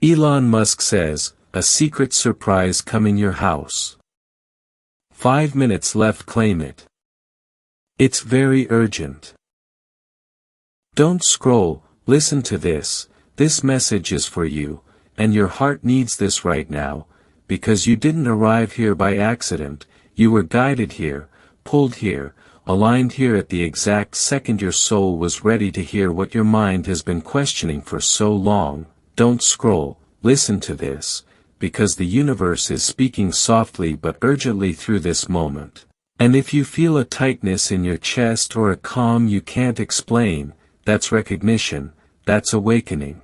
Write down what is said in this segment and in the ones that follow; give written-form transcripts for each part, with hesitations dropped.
Elon Musk says, a secret surprise coming your house. 5 minutes left, claim it. It's very urgent. Don't scroll, listen to this. This message is for you, and your heart needs this right now, because you didn't arrive here by accident. You were guided here, pulled here, aligned here at the exact second your soul was ready to hear what your mind has been questioning for so long. Don't scroll, listen to this, because the universe is speaking softly but urgently through this moment. And if you feel a tightness in your chest or a calm you can't explain, that's recognition, that's awakening.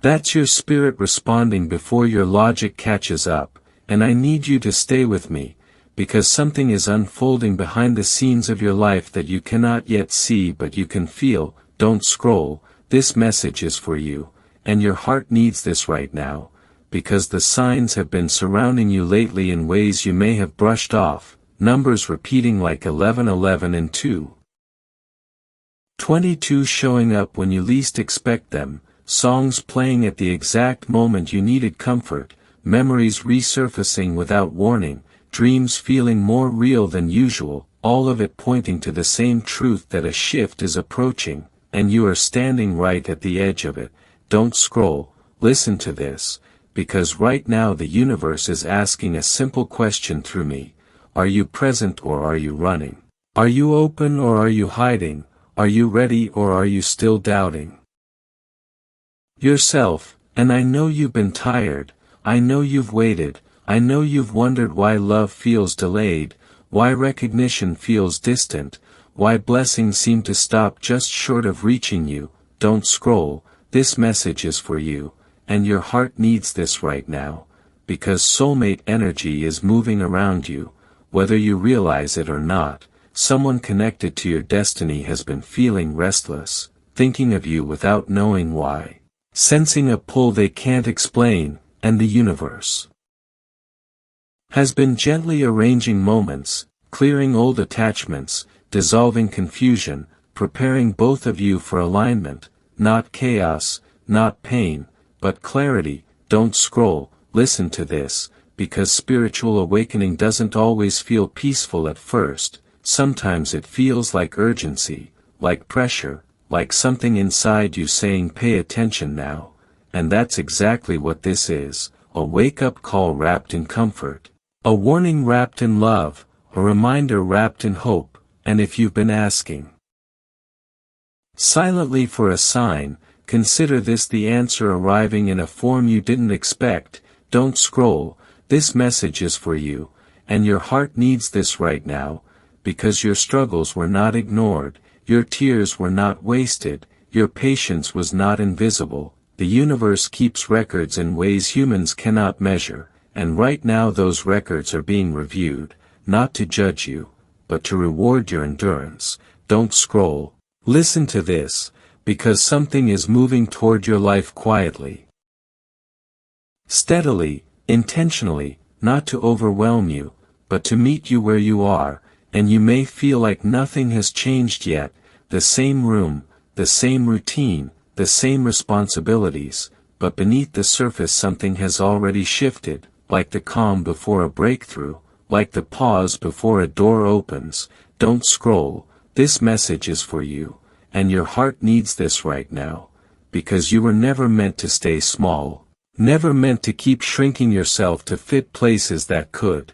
That's your spirit responding before your logic catches up, and I need you to stay with me, because something is unfolding behind the scenes of your life that you cannot yet see but you can feel. Don't scroll, this message is for you, and your heart needs this right now, because the signs have been surrounding you lately in ways you may have brushed off, numbers repeating like 11, 11 and 2. 22 showing up when you least expect them, songs playing at the exact moment you needed comfort, memories resurfacing without warning, dreams feeling more real than usual, all of it pointing to the same truth that a shift is approaching, and you are standing right at the edge of it. Don't scroll, listen to this, because right now the universe is asking a simple question through me. Are you present or are you running? Are you open or are you hiding? Are you ready or are you still doubting yourself? And I know you've been tired, I know you've waited, I know you've wondered why love feels delayed, why recognition feels distant, why blessings seem to stop just short of reaching you. Don't scroll, this message is for you, and your heart needs this right now, because soulmate energy is moving around you, whether you realize it or not. Someone connected to your destiny has been feeling restless, thinking of you without knowing why, sensing a pull they can't explain, and the universe has been gently arranging moments, clearing old attachments, dissolving confusion, preparing both of you for alignment, not chaos, not pain, but clarity. Don't scroll, listen to this, because spiritual awakening doesn't always feel peaceful at first. Sometimes it feels like urgency, like pressure, like something inside you saying pay attention now. And that's exactly what this is, a wake-up call wrapped in comfort, a warning wrapped in love, a reminder wrapped in hope. And if you've been asking silently for a sign, consider this the answer arriving in a form you didn't expect. Don't scroll, this message is for you, and your heart needs this right now, because your struggles were not ignored, your tears were not wasted, your patience was not invisible. The universe keeps records in ways humans cannot measure, and right now those records are being reviewed, not to judge you, but to reward your endurance. Don't scroll, listen to this, because something is moving toward your life quietly, steadily, intentionally, not to overwhelm you, but to meet you where you are. And you may feel like nothing has changed yet, the same room, the same routine, the same responsibilities, but beneath the surface something has already shifted, like the calm before a breakthrough, like the pause before a door opens. Don't scroll, this message is for you, and your heart needs this right now, because you were never meant to stay small, never meant to keep shrinking yourself to fit places that could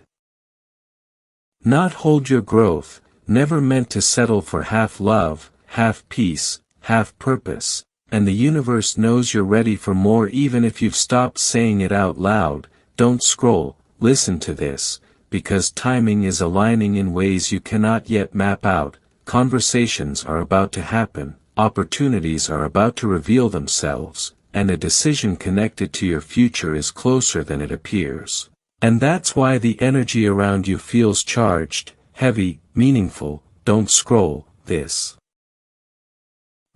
not hold your growth, never meant to settle for half love, half peace, half purpose, and the universe knows you're ready for more even if you've stopped saying it out loud. Don't scroll, listen to this, because timing is aligning in ways you cannot yet map out. Conversations are about to happen, opportunities are about to reveal themselves, and a decision connected to your future is closer than it appears. And that's why the energy around you feels charged, heavy, meaningful. Don't scroll, this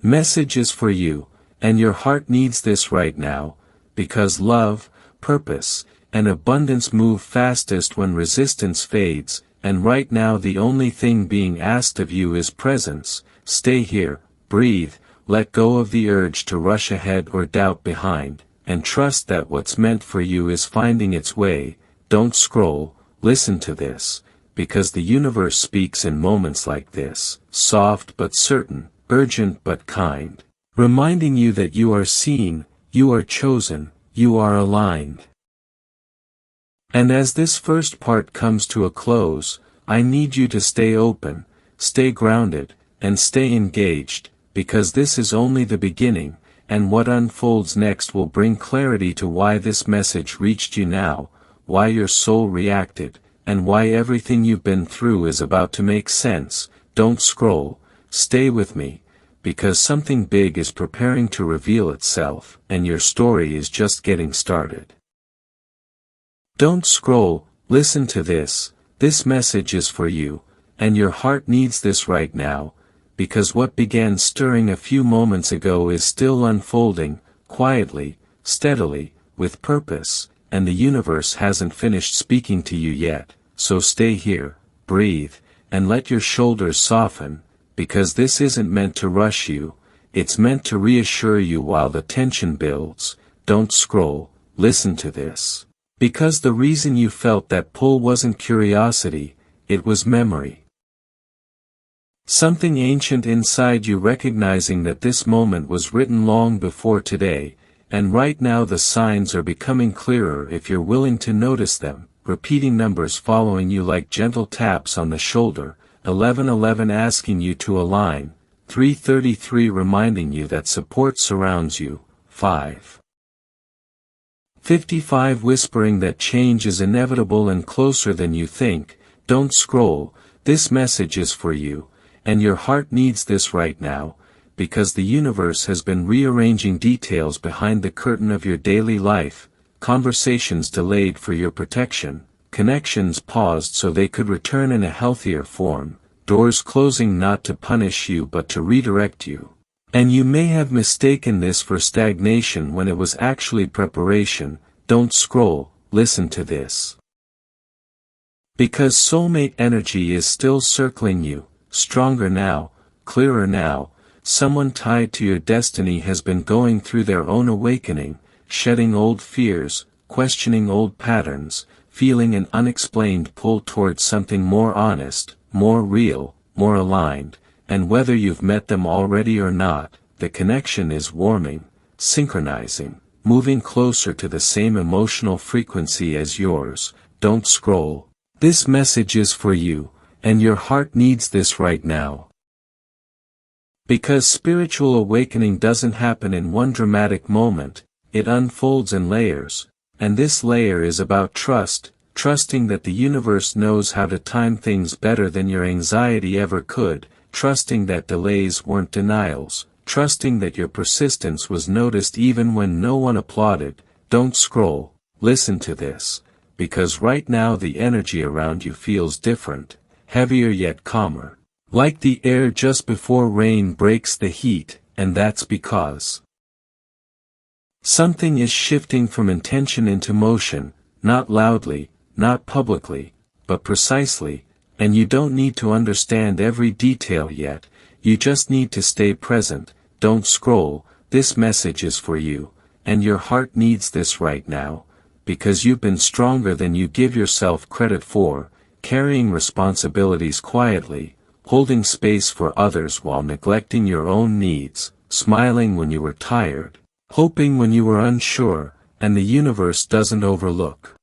message is for you, and your heart needs this right now, because love, purpose, and abundance move fastest when resistance fades, and right now the only thing being asked of you is presence. Stay here, breathe, let go of the urge to rush ahead or doubt behind. and trust that what's meant for you is finding its way. Don't scroll, listen to this, because the universe speaks in moments like this, soft but certain, urgent but kind, reminding you that you are seen, you are chosen, you are aligned. And as this first part comes to a close, I need you to stay open, stay grounded, and stay engaged, because this is only the beginning, and what unfolds next will bring clarity to why this message reached you now, why your soul reacted, and why everything you've been through is about to make sense. Don't scroll, stay with me, because something big is preparing to reveal itself, and your story is just getting started. Don't scroll, listen to this message is for you, and your heart needs this right now, because what began stirring a few moments ago is still unfolding, quietly, steadily, with purpose, and the universe hasn't finished speaking to you yet, so stay here, breathe, and let your shoulders soften, because this isn't meant to rush you, it's meant to reassure you while the tension builds. Don't scroll, listen to this. Because the reason you felt that pull wasn't curiosity, it was memory. Something ancient inside you recognizing that this moment was written long before today, and right now the signs are becoming clearer if you're willing to notice them, repeating numbers following you like gentle taps on the shoulder, 1111 asking you to align, 333 reminding you that support surrounds you, 55 whispering that change is inevitable and closer than you think. Don't scroll, this message is for you, and your heart needs this right now, because the universe has been rearranging details behind the curtain of your daily life, conversations delayed for your protection, connections paused so they could return in a healthier form, doors closing not to punish you but to redirect you. And you may have mistaken this for stagnation when it was actually preparation. Don't scroll, listen to this. Because soulmate energy is still circling you, stronger now, clearer now. Someone tied to your destiny has been going through their own awakening, shedding old fears, questioning old patterns, feeling an unexplained pull towards something more honest, more real, more aligned, and whether you've met them already or not, the connection is warming, synchronizing, moving closer to the same emotional frequency as yours. Don't scroll. This message is for you, and your heart needs this right now. Because spiritual awakening doesn't happen in one dramatic moment, it unfolds in layers, and this layer is about trust, trusting that the universe knows how to time things better than your anxiety ever could, trusting that delays weren't denials, trusting that your persistence was noticed even when no one applauded. Don't scroll, listen to this, because right now the energy around you feels different, heavier yet calmer, like the air just before rain breaks the heat, and that's because something is shifting from intention into motion, not loudly, not publicly, but precisely, and you don't need to understand every detail yet, you just need to stay present. Don't scroll, this message is for you, and your heart needs this right now, because you've been stronger than you give yourself credit for, carrying responsibilities quietly, holding space for others while neglecting your own needs, smiling when you were tired, hoping when you were unsure, and the universe doesn't overlook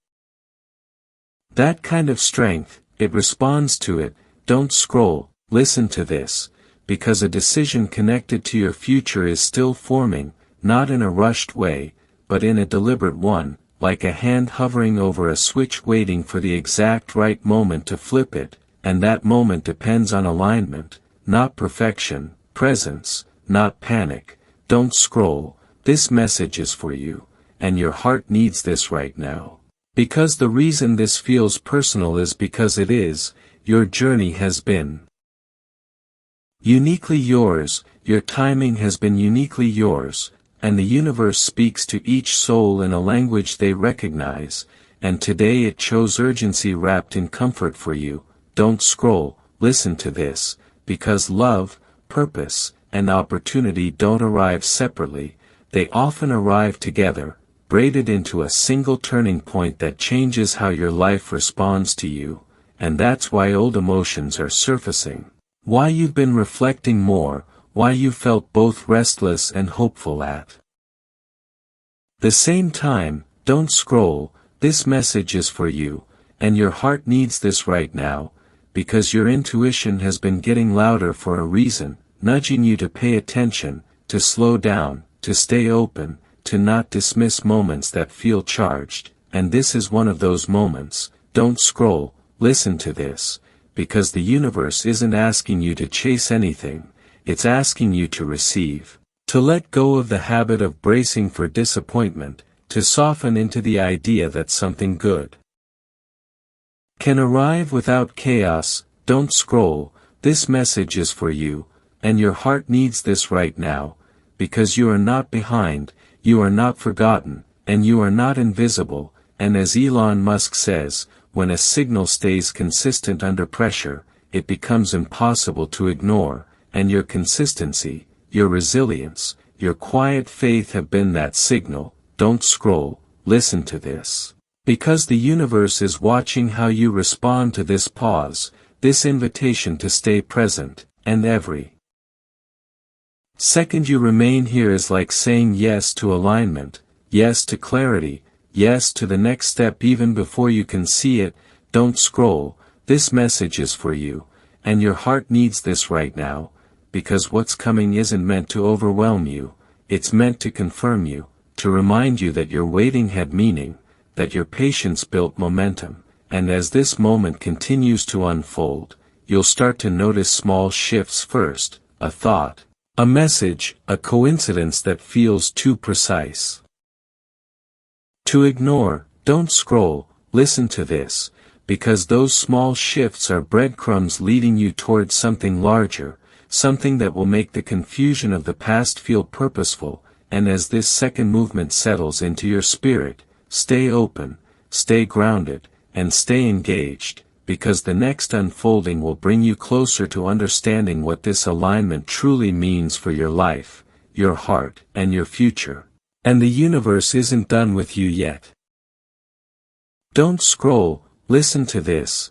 that kind of strength. It responds to it. Don't scroll, listen to this, because a decision connected to your future is still forming, not in a rushed way, but in a deliberate one, like a hand hovering over a switch waiting for the exact right moment to flip it, and that moment depends on alignment, not perfection, presence, not panic. Don't scroll, this message is for you, and your heart needs this right now. Because the reason this feels personal is because it is. Your journey has been uniquely yours, your timing has been uniquely yours, and the universe speaks to each soul in a language they recognize, and today it chose urgency wrapped in comfort for you. Don't scroll, listen to this, because love, purpose, and opportunity don't arrive separately, they often arrive together, braided into a single turning point that changes how your life responds to you, and that's why old emotions are surfacing. Why you've been reflecting more, why you felt both restless and hopeful at the same time. Don't scroll, this message is for you, and your heart needs this right now, because your intuition has been getting louder for a reason, nudging you to pay attention, to slow down, to stay open, to not dismiss moments that feel charged, and this is one of those moments. Don't scroll, listen to this, because the universe isn't asking you to chase anything, it's asking you to receive, to let go of the habit of bracing for disappointment, to soften into the idea that something good can arrive without chaos. Don't scroll, this message is for you, and your heart needs this right now, because you are not behind, you are not forgotten, and you are not invisible, and as Elon Musk says, when a signal stays consistent under pressure, it becomes impossible to ignore, and your consistency, your resilience, your quiet faith have been that signal. Don't scroll, listen to this. Because the universe is watching how you respond to this pause, this invitation to stay present, and every second you remain here is like saying yes to alignment, yes to clarity, yes to the next step even before you can see it. Don't scroll, this message is for you, and your heart needs this right now, because what's coming isn't meant to overwhelm you, it's meant to confirm you, to remind you that your waiting had meaning, that your patience built momentum, and as this moment continues to unfold, you'll start to notice small shifts first, a thought, a message, a coincidence that feels too precise to ignore. Don't scroll, listen to this, because those small shifts are breadcrumbs leading you towards something larger, something that will make the confusion of the past feel purposeful, and as this second movement settles into your spirit, stay open, stay grounded, and stay engaged, because the next unfolding will bring you closer to understanding what this alignment truly means for your life, your heart, and your future. And the universe isn't done with you yet. Don't scroll, listen to this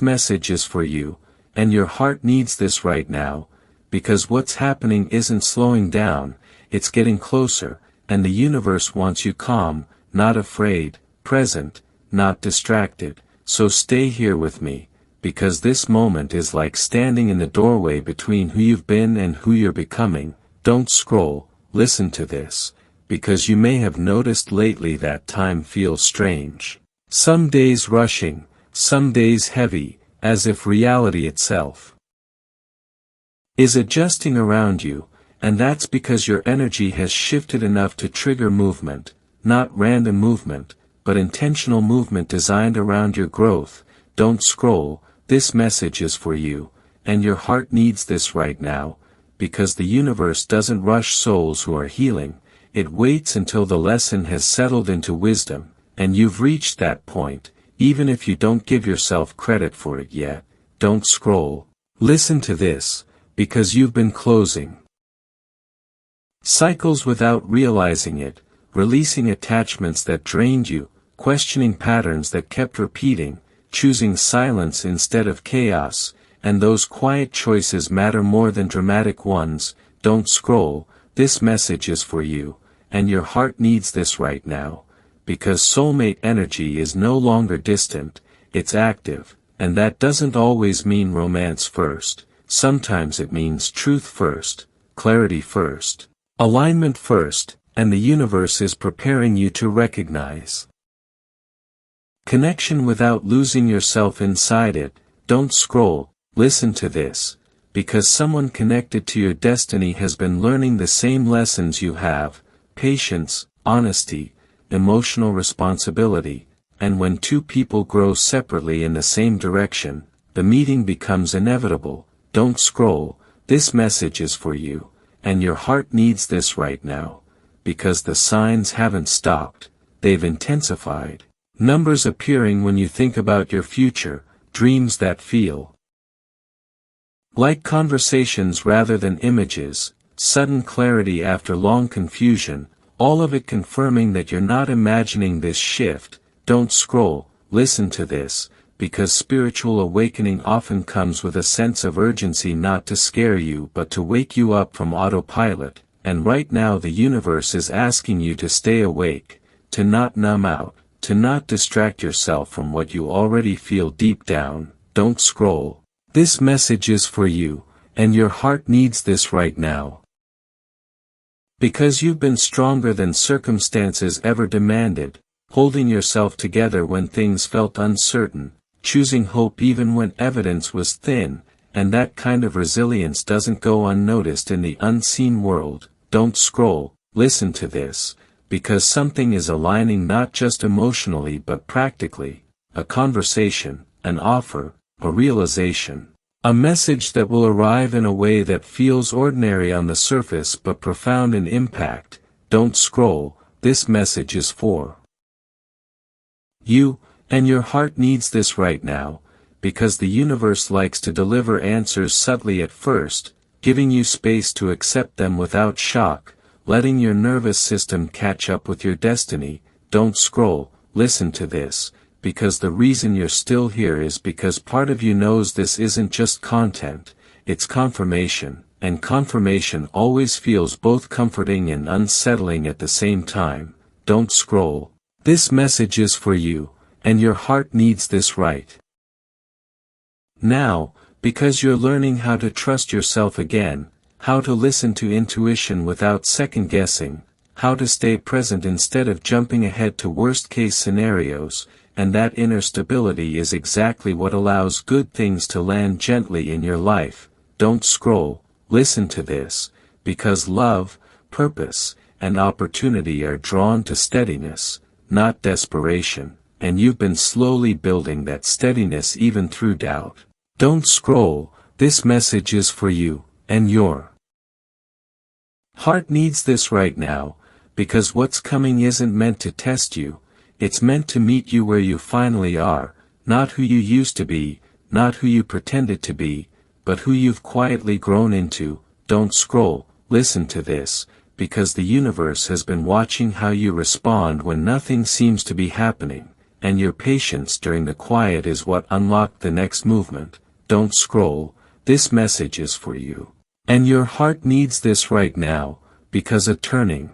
message is for you, and your heart needs this right now, because what's happening isn't slowing down, it's getting closer, and the universe wants you calm, not afraid, present, not distracted. So stay here with me, because this moment is like standing in the doorway between who you've been and who you're becoming. Don't scroll, listen to this, because you may have noticed lately that time feels strange. Some days rushing, some days heavy, as if reality itself is adjusting around you, and that's because your energy has shifted enough to trigger movement, not random movement, but intentional movement designed around your growth. Don't scroll, this message is for you, and your heart needs this right now, because the universe doesn't rush souls who are healing, it waits until the lesson has settled into wisdom, and you've reached that point, even if you don't give yourself credit for it yet. Don't scroll, listen to this, because you've been closing cycles without realizing it, releasing attachments that drained you, questioning patterns that kept repeating, choosing silence instead of chaos, and those quiet choices matter more than dramatic ones. Don't scroll, this message is for you, and your heart needs this right now, because soulmate energy is no longer distant, it's active, and that doesn't always mean romance first, sometimes it means truth first, clarity first, alignment first, and the universe is preparing you to recognize connection without losing yourself inside it. Don't scroll, listen to this, because someone connected to your destiny has been learning the same lessons you have, patience, honesty, emotional responsibility, and when two people grow separately in the same direction, the meeting becomes inevitable. Don't scroll, this message is for you, and your heart needs this right now, because the signs haven't stopped, they've intensified. Numbers appearing when you think about your future, dreams that feel like conversations rather than images, sudden clarity after long confusion, all of it confirming that you're not imagining this shift. Don't scroll, listen to this, because spiritual awakening often comes with a sense of urgency, not to scare you but to wake you up from autopilot, and right now the universe is asking you to stay awake, to not numb out, to not distract yourself from what you already feel deep down. Don't scroll. This message is for you, and your heart needs this right now. Because you've been stronger than circumstances ever demanded, holding yourself together when things felt uncertain, choosing hope even when evidence was thin, and that kind of resilience doesn't go unnoticed in the unseen world. Don't scroll, listen to this, because something is aligning not just emotionally but practically, a conversation, an offer, a realization. A message that will arrive in a way that feels ordinary on the surface but profound in impact. Don't scroll, this message is for you, and your heart needs this right now, because the universe likes to deliver answers subtly at first, giving you space to accept them without shock, letting your nervous system catch up with your destiny. Don't scroll, listen to this, because the reason you're still here is because part of you knows this isn't just content, it's confirmation, and confirmation always feels both comforting and unsettling at the same time. Don't scroll. This message is for you, and your heart needs this right now, because you're learning how to trust yourself again, how to listen to intuition without second-guessing, how to stay present instead of jumping ahead to worst-case scenarios, and that inner stability is exactly what allows good things to land gently in your life. Don't scroll, listen to this, because love, purpose, and opportunity are drawn to steadiness, not desperation, and you've been slowly building that steadiness even through doubt. Don't scroll, this message is for you, and your heart needs this right now, because what's coming isn't meant to test you, it's meant to meet you where you finally are, not who you used to be, not who you pretended to be, but who you've quietly grown into. Don't scroll, listen to this, because the universe has been watching how you respond when nothing seems to be happening, and your patience during the quiet is what unlocked the next movement. Don't scroll, this message is for you, and your heart needs this right now, because a turning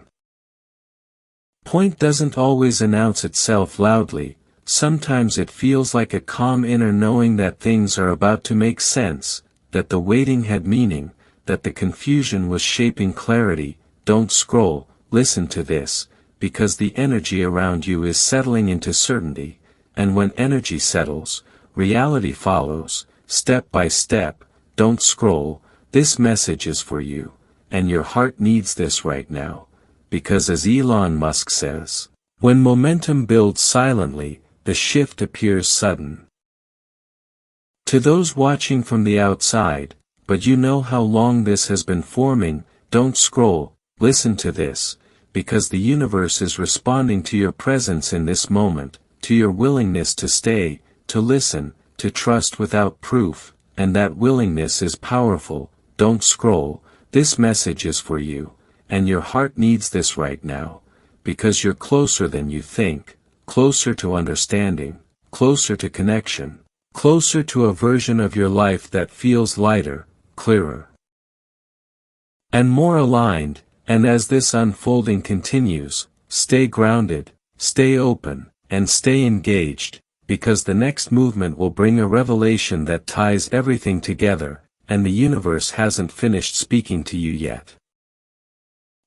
point doesn't always announce itself loudly. Sometimes it feels like a calm inner knowing that things are about to make sense, that the waiting had meaning, that the confusion was shaping clarity. Don't scroll, listen to this, because the energy around you is settling into certainty, and when energy settles, reality follows, step by step. Don't scroll, this message is for you, and your heart needs this right now, because as Elon Musk says, when momentum builds silently, the shift appears sudden. To those watching from the outside, but you know how long this has been forming. Don't scroll, listen to this, because the universe is responding to your presence in this moment, to your willingness to stay, to listen, to trust without proof, and that willingness is powerful. Don't scroll, this message is for you, and your heart needs this right now, because you're closer than you think, closer to understanding, closer to connection, closer to a version of your life that feels lighter, clearer, and more aligned. And as this unfolding continues, stay grounded, stay open, and stay engaged, because the next movement will bring a revelation that ties everything together, and the universe hasn't finished speaking to you yet.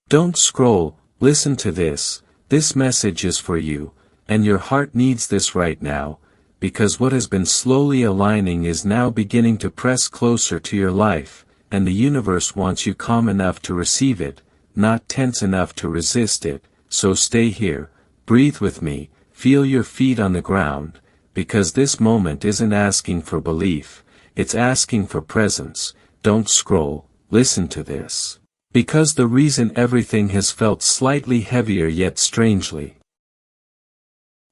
Don't scroll, listen to this, this message is for you, and your heart needs this right now, because what has been slowly aligning is now beginning to press closer to your life, and the universe wants you calm enough to receive it, not tense enough to resist it. So stay here, breathe with me, feel your feet on the ground, because this moment isn't asking for belief, it's asking for presence. Don't scroll, listen to this, because the reason everything has felt slightly heavier yet strangely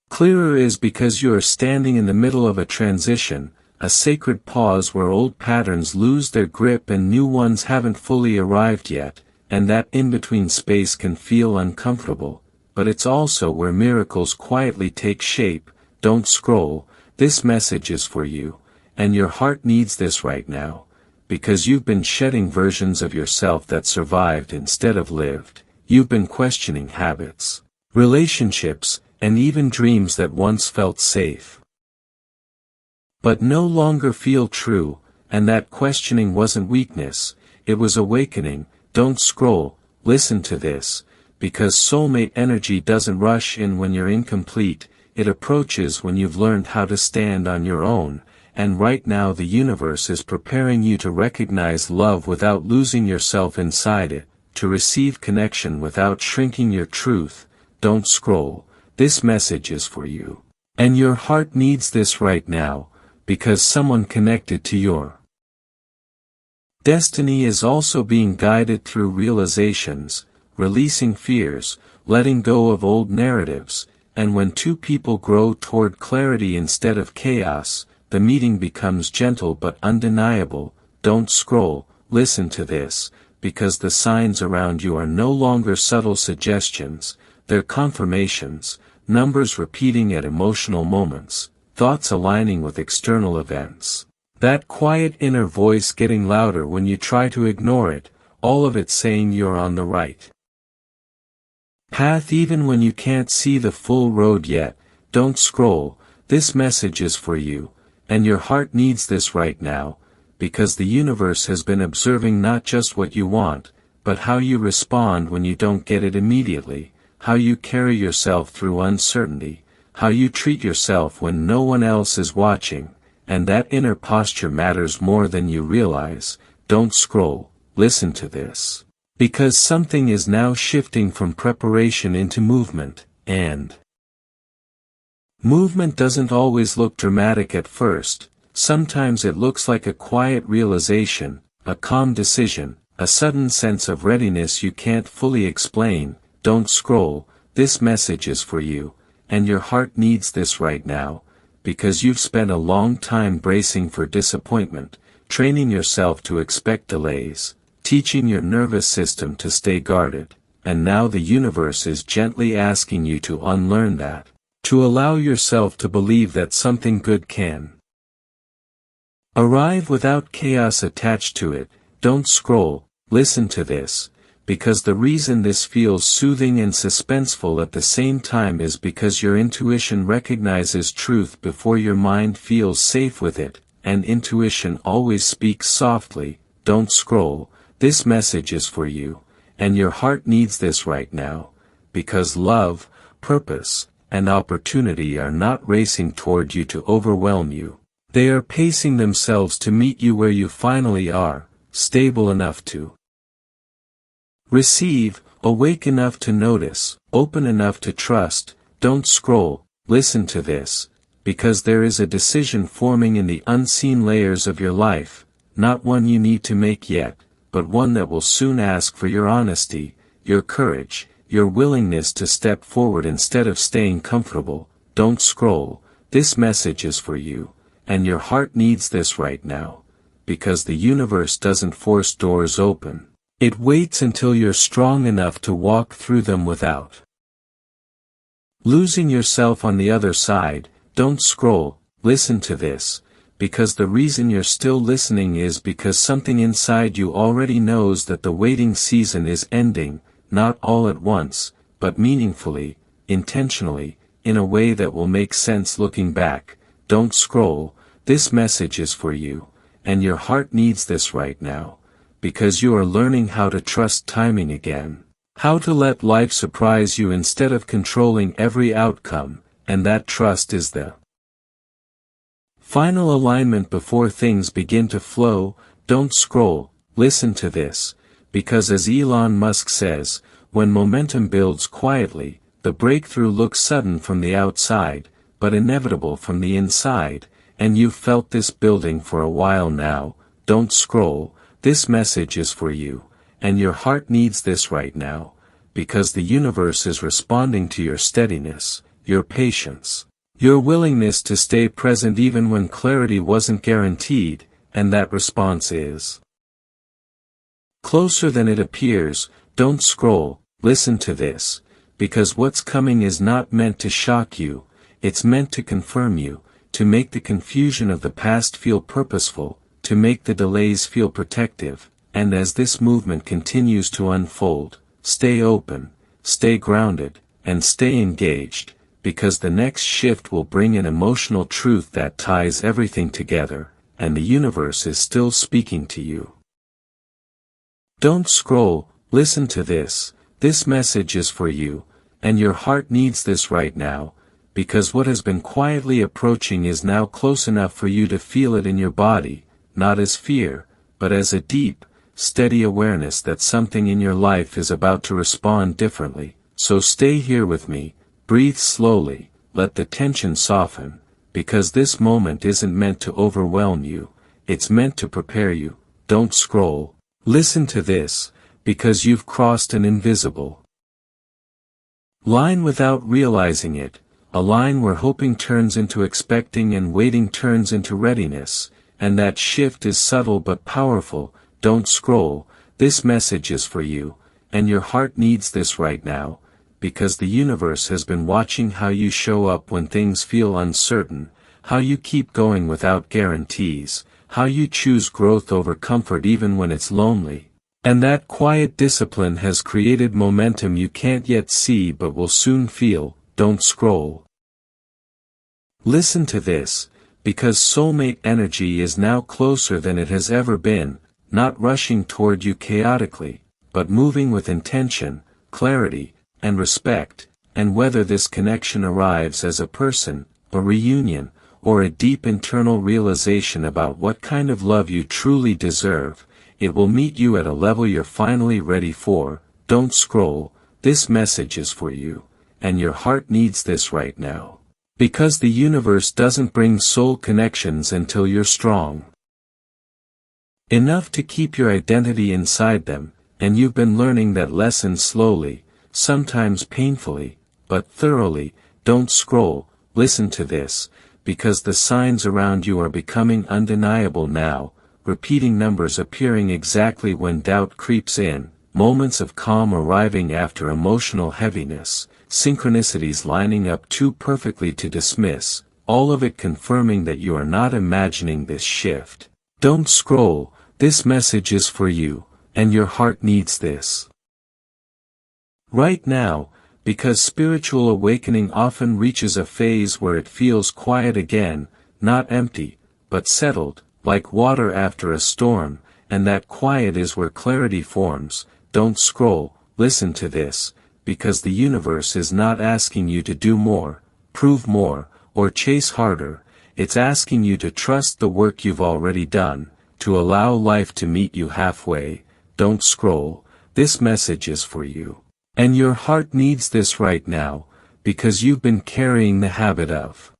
clearer is because you are standing in the middle of a transition, a sacred pause where old patterns lose their grip and new ones haven't fully arrived yet, and that in-between space can feel uncomfortable, but it's also where miracles quietly take shape. Don't scroll, this message is for you, and your heart needs this right now, because you've been shedding versions of yourself that survived instead of lived. You've been questioning habits, relationships, and even dreams that once felt safe, but no longer feel true, and that questioning wasn't weakness, it was awakening. Don't scroll, listen to this, because soulmate energy doesn't rush in when you're incomplete, it approaches when you've learned how to stand on your own, and right now the universe is preparing you to recognize love without losing yourself inside it, to receive connection without shrinking your truth. Don't scroll, this message is for you. And your heart needs this right now, because someone connected to your destiny is also being guided through realizations, releasing fears, letting go of old narratives, and when two people grow toward clarity instead of chaos, the meeting becomes gentle but undeniable. Don't scroll, listen to this, because the signs around you are no longer subtle suggestions, they're confirmations, numbers repeating at emotional moments, thoughts aligning with external events. That quiet inner voice getting louder when you try to ignore it, all of it saying you're on the right path even when you can't see the full road yet. Don't scroll, this message is for you, and your heart needs this right now, because the universe has been observing not just what you want, but how you respond when you don't get it immediately, how you carry yourself through uncertainty, how you treat yourself when no one else is watching, and that inner posture matters more than you realize. Don't scroll, listen to this, because something is now shifting from preparation into movement, and movement doesn't always look dramatic at first. Sometimes it looks like a quiet realization, a calm decision, a sudden sense of readiness you can't fully explain. Don't scroll, this message is for you, and your heart needs this right now, because you've spent a long time bracing for disappointment, training yourself to expect delays, teaching your nervous system to stay guarded, and now the universe is gently asking you to unlearn that, to allow yourself to believe that something good can arrive without chaos attached to it. Don't scroll, listen to this, because the reason this feels soothing and suspenseful at the same time is because your intuition recognizes truth before your mind feels safe with it, and intuition always speaks softly. Don't scroll, this message is for you, and your heart needs this right now, because love, purpose, and opportunity are not racing toward you to overwhelm you. They are pacing themselves to meet you where you finally are, stable enough to receive, awake enough to notice, open enough to trust. Don't scroll, listen to this, because there is a decision forming in the unseen layers of your life, not one you need to make yet, but one that will soon ask for your honesty, your courage, your willingness to step forward instead of staying comfortable. Don't scroll, this message is for you, and your heart needs this right now, because the universe doesn't force doors open. It waits until you're strong enough to walk through them without losing yourself on the other side. Don't scroll, listen to this, because the reason you're still listening is because something inside you already knows that the waiting season is ending, not all at once, but meaningfully, intentionally, in a way that will make sense looking back. Don't scroll, this message is for you, and your heart needs this right now, because you are learning how to trust timing again, how to let life surprise you instead of controlling every outcome, and that trust is the final alignment before things begin to flow. Don't scroll, listen to this, because as Elon Musk says, when momentum builds quietly, the breakthrough looks sudden from the outside, but inevitable from the inside, and you've felt this building for a while now. Don't scroll, this message is for you, and your heart needs this right now, because the universe is responding to your steadiness, your patience, your willingness to stay present even when clarity wasn't guaranteed, and that response is Closer than it appears. Don't scroll, listen to this, because what's coming is not meant to shock you, it's meant to confirm you, to make the confusion of the past feel purposeful, to make the delays feel protective, and as this movement continues to unfold, stay open, stay grounded, and stay engaged, because the next shift will bring an emotional truth that ties everything together, and the universe is still speaking to you. Don't scroll, listen to this message is for you, and your heart needs this right now, because what has been quietly approaching is now close enough for you to feel it in your body, not as fear, but as a deep, steady awareness that something in your life is about to respond differently. So stay here with me, breathe slowly, let the tension soften, because this moment isn't meant to overwhelm you, it's meant to prepare you. Don't scroll, listen to this, because you've crossed an invisible line without realizing it, a line where hoping turns into expecting and waiting turns into readiness, and that shift is subtle but powerful. Don't scroll, this message is for you, and your heart needs this right now, because the universe has been watching how you show up when things feel uncertain, how you keep going without guarantees, how you choose growth over comfort even when it's lonely. And that quiet discipline has created momentum you can't yet see but will soon feel. Don't scroll. Listen to this, because soulmate energy is now closer than it has ever been, not rushing toward you chaotically, but moving with intention, clarity, and respect, and whether this connection arrives as a person, a reunion, or a deep internal realization about what kind of love you truly deserve, it will meet you at a level you're finally ready for. Don't scroll, this message is for you, and your heart needs this right now. Because the universe doesn't bring soul connections until you're strong enough to keep your identity inside them, and you've been learning that lesson slowly, sometimes painfully, but thoroughly. Don't scroll, listen to this, because the signs around you are becoming undeniable now, repeating numbers appearing exactly when doubt creeps in, moments of calm arriving after emotional heaviness, synchronicities lining up too perfectly to dismiss, all of it confirming that you are not imagining this shift. Don't scroll, this message is for you, and your heart needs this right now, because spiritual awakening often reaches a phase where it feels quiet again, not empty, but settled, like water after a storm, and that quiet is where clarity forms. Don't scroll, listen to this, because the universe is not asking you to do more, prove more, or chase harder, it's asking you to trust the work you've already done, to allow life to meet you halfway. Don't scroll, this message is for you. And your heart needs this right now, because you've been carrying the habit of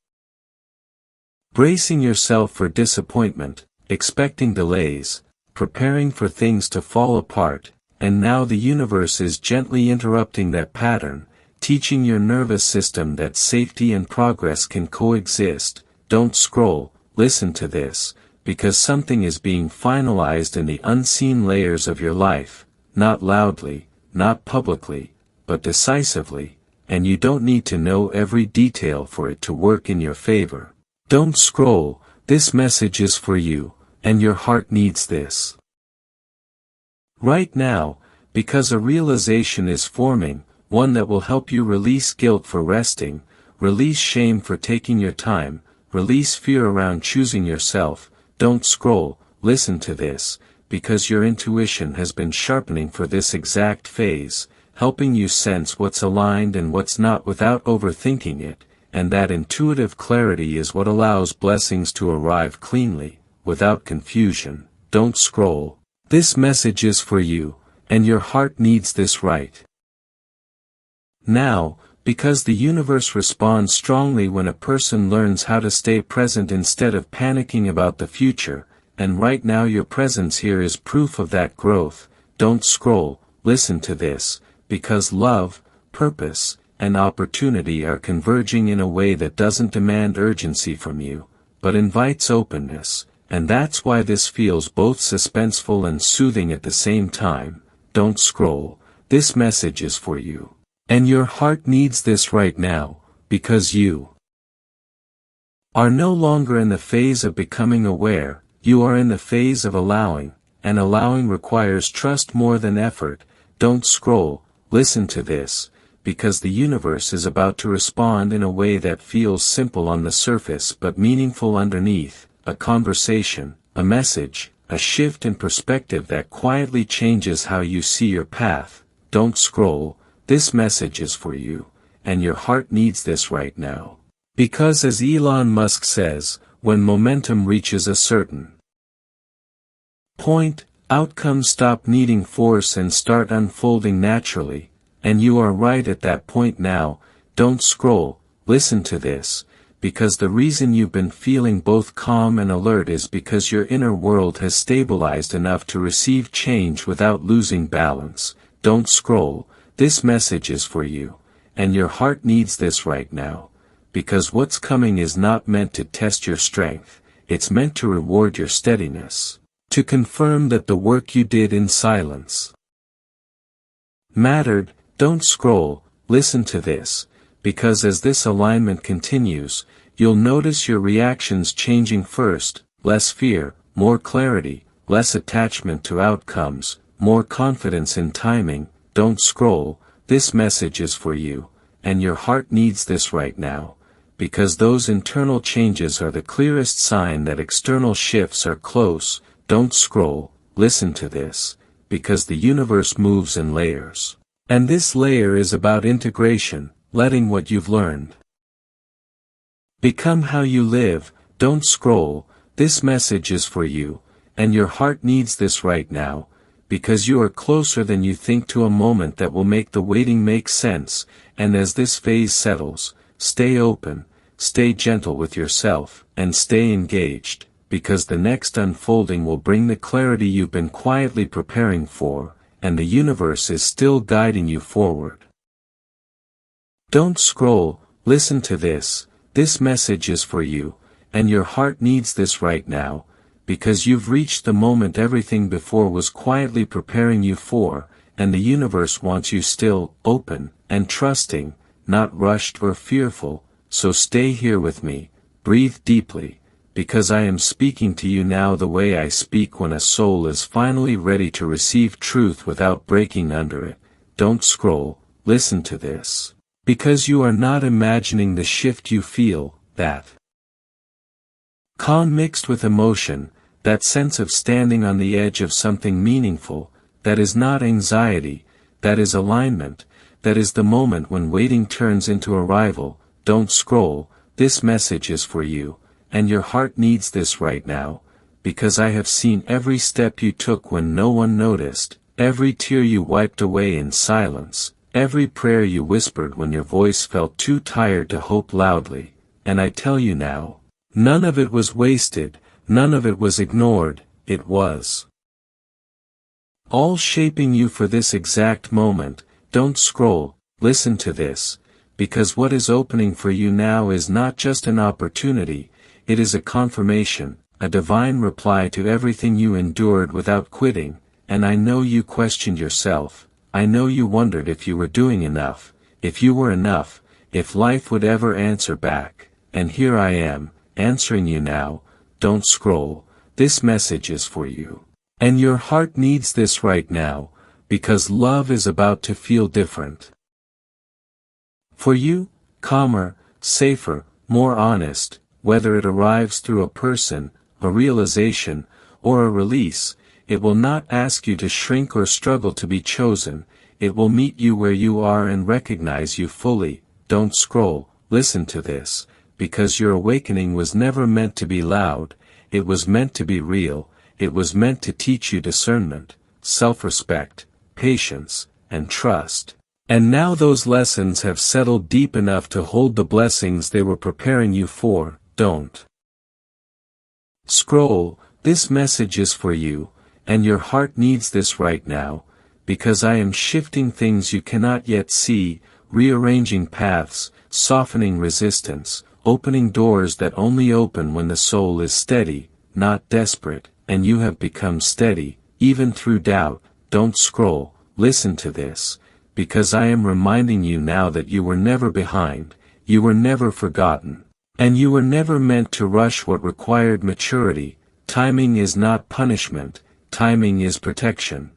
bracing yourself for disappointment, expecting delays, preparing for things to fall apart, and now the universe is gently interrupting that pattern, teaching your nervous system that safety and progress can coexist. Don't scroll, listen to this, because something is being finalized in the unseen layers of your life, not loudly, not publicly, but decisively, and you don't need to know every detail for it to work in your favor. Don't scroll, this message is for you, and your heart needs this right now, because a realization is forming, one that will help you release guilt for resting, release shame for taking your time, release fear around choosing yourself. Don't scroll, listen to this, because your intuition has been sharpening for this exact phase, helping you sense what's aligned and what's not without overthinking it, and that intuitive clarity is what allows blessings to arrive cleanly, without confusion. Don't scroll, this message is for you, and your heart needs this right now, because the universe responds strongly when a person learns how to stay present instead of panicking about the future, and right now your presence here is proof of that growth. Don't scroll, listen to this, because love, purpose, and opportunity are converging in a way that doesn't demand urgency from you, but invites openness, and that's why this feels both suspenseful and soothing at the same time. Don't scroll, this message is for you. And your heart needs this right now, because you are no longer in the phase of becoming aware, you are in the phase of allowing, and allowing requires trust more than effort. Don't scroll, listen to this, because the universe is about to respond in a way that feels simple on the surface but meaningful underneath, a conversation, a message, a shift in perspective that quietly changes how you see your path. Don't scroll, this message is for you, and your heart needs this right now. Because as Elon Musk says, when momentum reaches a certain point, outcomes stop needing force and start unfolding naturally, and you are right at that point now. Don't scroll, listen to this, because the reason you've been feeling both calm and alert is because your inner world has stabilized enough to receive change without losing balance. Don't scroll, this message is for you, and your heart needs this right now. Because what's coming is not meant to test your strength, it's meant to reward your steadiness, to confirm that the work you did in silence mattered. Don't scroll, listen to this, because as this alignment continues, you'll notice your reactions changing first, less fear, more clarity, less attachment to outcomes, more confidence in timing. Don't scroll, this message is for you, and your heart needs this right now. Because those internal changes are the clearest sign that external shifts are close. Don't scroll, listen to this, because the universe moves in layers. And this layer is about integration, letting what you've learned become how you live. Don't scroll, this message is for you, and your heart needs this right now, because you are closer than you think to a moment that will make the waiting make sense. And as this phase settles, stay open, stay gentle with yourself, and stay engaged, because the next unfolding will bring the clarity you've been quietly preparing for, and the universe is still guiding you forward. Don't scroll, listen to this message is for you, and your heart needs this right now, because you've reached the moment everything before was quietly preparing you for, and the universe wants you still, open, and trusting, not rushed or fearful. So stay here with me, breathe deeply, because I am speaking to you now the way I speak when a soul is finally ready to receive truth without breaking under it. Don't scroll, listen to this, because you are not imagining the shift you feel, that calm mixed with emotion, that sense of standing on the edge of something meaningful. That is not anxiety, that is alignment, that is the moment when waiting turns into arrival. Don't scroll, this message is for you, and your heart needs this right now, because I have seen every step you took when no one noticed, every tear you wiped away in silence, every prayer you whispered when your voice felt too tired to hope loudly, and I tell you now, none of it was wasted, none of it was ignored, it was all shaping you for this exact moment. Don't scroll, listen to this, because what is opening for you now is not just an opportunity, it is a confirmation, a divine reply to everything you endured without quitting. And I know you questioned yourself, I know you wondered if you were doing enough, if you were enough, if life would ever answer back, and here I am, answering you now. Don't scroll, this message is for you. And your heart needs this right now, because love is about to feel different. For you, calmer, safer, more honest, whether it arrives through a person, a realization, or a release, it will not ask you to shrink or struggle to be chosen, it will meet you where you are and recognize you fully. Don't scroll, listen to this, because your awakening was never meant to be loud, it was meant to be real, it was meant to teach you discernment, self-respect, patience, and trust. And now those lessons have settled deep enough to hold the blessings they were preparing you for. Don't scroll, this message is for you, and your heart needs this right now, because I am shifting things you cannot yet see, rearranging paths, softening resistance, opening doors that only open when the soul is steady. not desperate, and you have become steady, even through doubt. Don't scroll, listen to this, because I am reminding you now that you were never behind, you were never forgotten, and you were never meant to rush what required maturity. Timing is not punishment, timing is protection.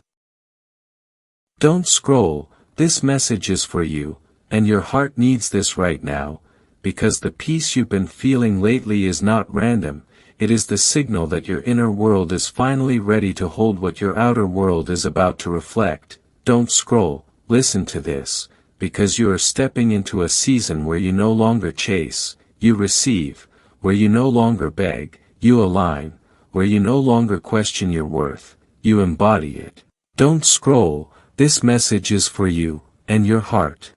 Don't scroll, this message is for you, and your heart needs this right now, because the peace you've been feeling lately is not random, it is the signal that your inner world is finally ready to hold what your outer world is about to reflect. Don't scroll, listen to this, because you are stepping into a season where you no longer chase, you receive, where you no longer beg, you align, where you no longer question your worth, you embody it. Don't scroll, this message is for you, and your heart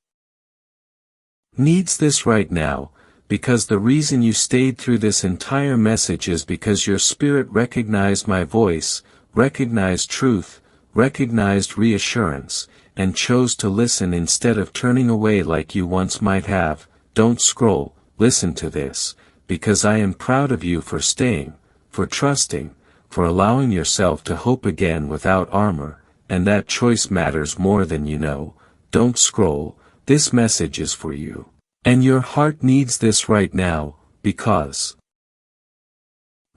needs this right now, because the reason you stayed through this entire message is because your spirit recognized my voice, recognized truth, recognized reassurance, and chose to listen instead of turning away like you once might have. Don't scroll, listen to this, because I am proud of you for staying, for trusting, for allowing yourself to hope again without armor, and that choice matters more than you know. Don't scroll, this message is for you. And your heart needs this right now, because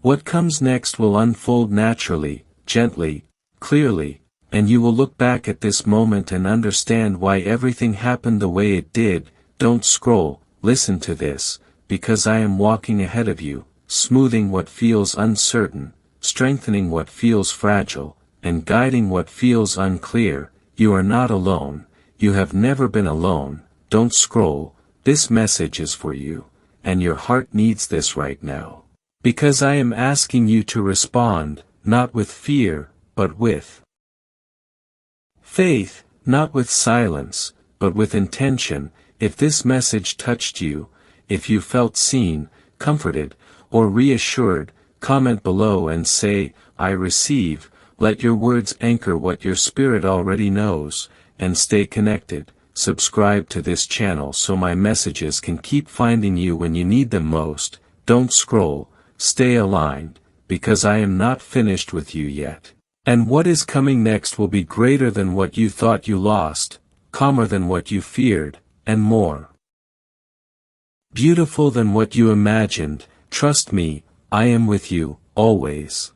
what comes next will unfold naturally, gently, clearly, and you will look back at this moment and understand why everything happened the way it did. Don't scroll, listen to this, because I am walking ahead of you, smoothing what feels uncertain, strengthening what feels fragile, and guiding what feels unclear. You are not alone, you have never been alone. Don't scroll, this message is for you, and your heart needs this right now. Because I am asking you to respond, not with fear, but with faith, not with silence, but with intention. If this message touched you, if you felt seen, comforted, or reassured, comment below and say, I receive. Let your words anchor what your spirit already knows, and stay connected. Subscribe to this channel so my messages can keep finding you when you need them most. Don't scroll, stay aligned, because I am not finished with you yet. And what is coming next will be greater than what you thought you lost, calmer than what you feared, and more beautiful than what you imagined. Trust me, I am with you, always.